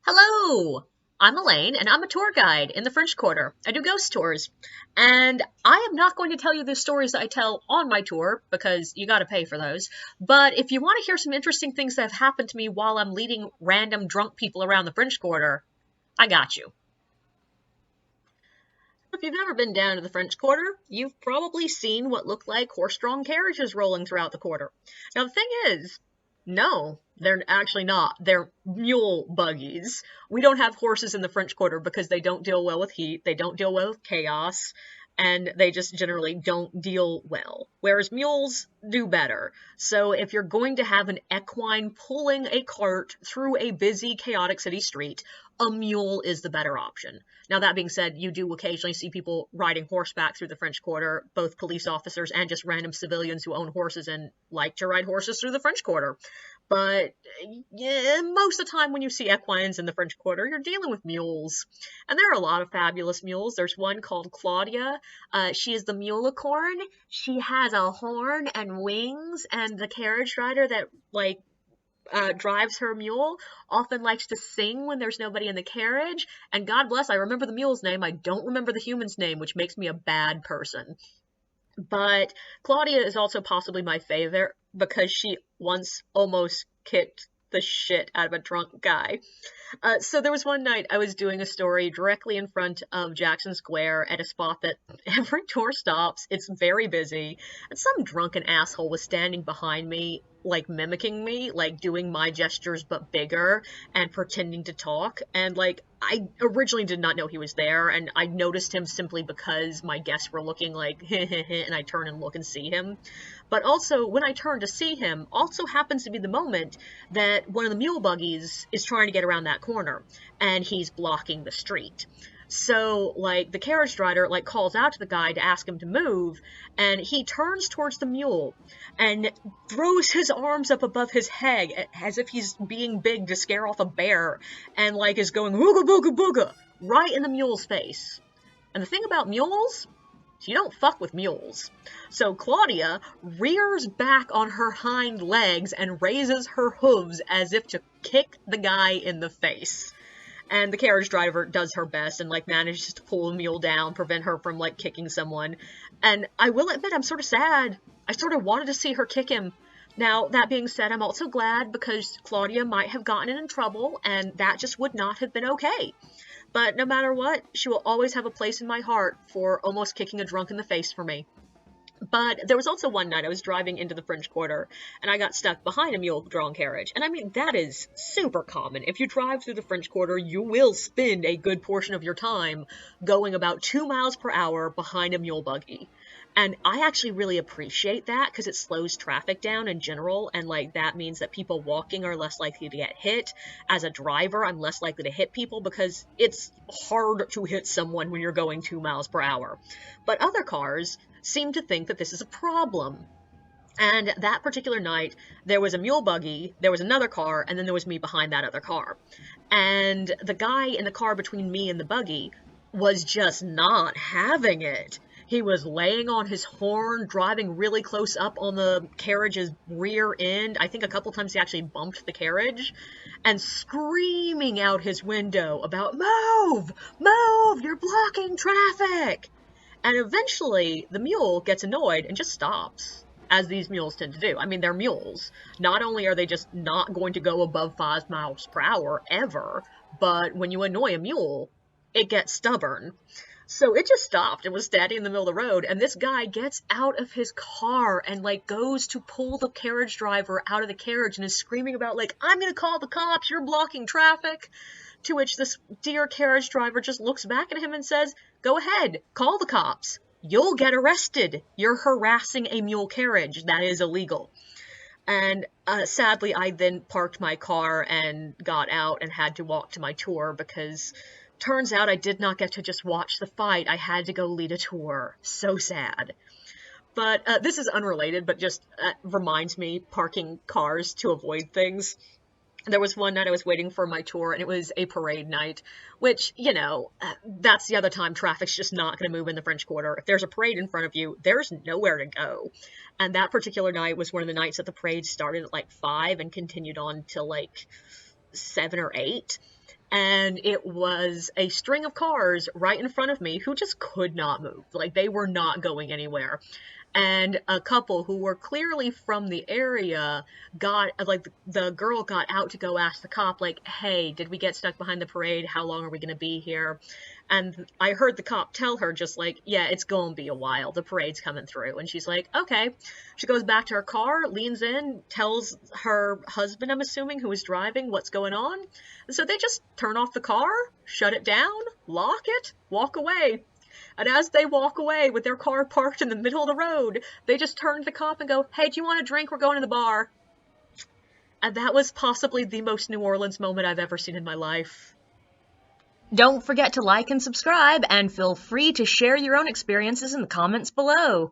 Hello! I'm Elaine, and I'm a tour guide in the French Quarter. I do ghost tours. And I am not going to tell you the stories that I tell on my tour, because you gotta pay for those. But if you want to hear some interesting things that have happened to me while I'm leading random drunk people around the French Quarter, I got you. If you've never been down to the French Quarter, you've probably seen what look like horse-drawn carriages rolling throughout the quarter. Now, the thing is, no, they're actually not. They're mule buggies. We don't have horses in the French Quarter because they don't deal well with heat, they don't deal well with chaos, and they just generally don't deal well. Whereas mules do better. So if you're going to have an equine pulling a cart through a busy, chaotic city street, a mule is the better option. Now, that being said, you do occasionally see people riding horseback through the French Quarter, both police officers and just random civilians who own horses and like to ride horses through the French Quarter. But yeah, most of the time when you see equines in the French Quarter, you're dealing with mules. And there are a lot of fabulous mules. There's one called Claudia. She is the Mulicorn. She has a horn and wings, and the carriage rider that drives her mule often likes to sing when there's nobody in the carriage. And God bless, I remember the mule's name. I don't remember the human's name, which makes me a bad person. But Claudia is also possibly my favorite because she once almost kicked the shit out of a drunk guy. So there was one night I was doing a story directly in front of Jackson Square at a spot that every tour stops. It's very busy, and some drunken asshole was standing behind me, like mimicking me, like doing my gestures but bigger and pretending to talk. And like I originally did not know he was there, and I noticed him simply because my guests were looking like and I turn and look and see him. But also when I turned to see him, also happens to be the moment that one of the mule buggies is trying to get around that corner and he's blocking the street. So, like, the carriage rider, like, calls out to the guy to ask him to move, and he turns towards the mule and throws his arms up above his head as if he's being big to scare off a bear, and, like, is going, booga booga booga, right in the mule's face. And the thing about mules, you don't fuck with mules. So Claudia rears back on her hind legs and raises her hooves as if to kick the guy in the face. And the carriage driver does her best and like manages to pull the mule down, prevent her from like kicking someone. And I will admit, I'm sort of sad. I sort of wanted to see her kick him. Now, that being said, I'm also glad because Claudia might have gotten in trouble and that just would not have been okay. But no matter what, she will always have a place in my heart for almost kicking a drunk in the face for me. But there was also one night I was driving into the French Quarter, and I got stuck behind a mule-drawn carriage. And I mean, that is super common. If you drive through the French Quarter, you will spend a good portion of your time going about 2 miles per hour behind a mule buggy. And I actually really appreciate that because it slows traffic down in general, and like that means that people walking are less likely to get hit. As a driver, I'm less likely to hit people because it's hard to hit someone when you're going 2 miles per hour. But other cars seem to think that this is a problem. And that particular night, there was a mule buggy, there was another car, and then there was me behind that other car. And the guy in the car between me and the buggy was just not having it. He was laying on his horn, driving really close up on the carriage's rear end. I think a couple times he actually bumped the carriage, and screaming out his window about, "Move! Move! You're blocking traffic!" And eventually, the mule gets annoyed and just stops, as these mules tend to do. I mean, they're mules. Not only are they just not going to go above 5 miles per hour, ever, but when you annoy a mule, it gets stubborn. So it just stopped and was standing in the middle of the road, and this guy gets out of his car and, like, goes to pull the carriage driver out of the carriage and is screaming about, like, "I'm gonna call the cops, you're blocking traffic." To which this dear carriage driver just looks back at him and says, "Go ahead, call the cops. You'll get arrested. You're harassing a mule carriage. That is illegal." And sadly, I then parked my car and got out and had to walk to my tour because turns out I did not get to just watch the fight. I had to go lead a tour. So sad. But this is unrelated, but just reminds me parking cars to avoid things. There was one night I was waiting for my tour, and it was a parade night, which, you know, that's the other time traffic's just not going to move in the French Quarter. If there's a parade in front of you, there's nowhere to go. And that particular night was one of the nights that the parade started at like 5 and continued on till like 7 or 8. and it was a string of cars right in front of me who just could not move. Like, they were not going anywhere. And a couple who were clearly from the area the girl got out to go ask the cop, like, hey, did we get stuck behind the parade? How long are we going to be here? And I heard the cop tell her, just like, yeah, it's going to be a while. The parade's coming through. And she's like, okay. She goes back to her car, leans in, tells her husband, I'm assuming, who was driving, what's going on. And so they just turn off the car, shut it down, lock it, walk away. And as they walk away with their car parked in the middle of the road, they just turn to the cop and go, hey, do you want a drink? We're going to the bar. And that was possibly the most New Orleans moment I've ever seen in my life. Don't forget to like and subscribe, and feel free to share your own experiences in the comments below.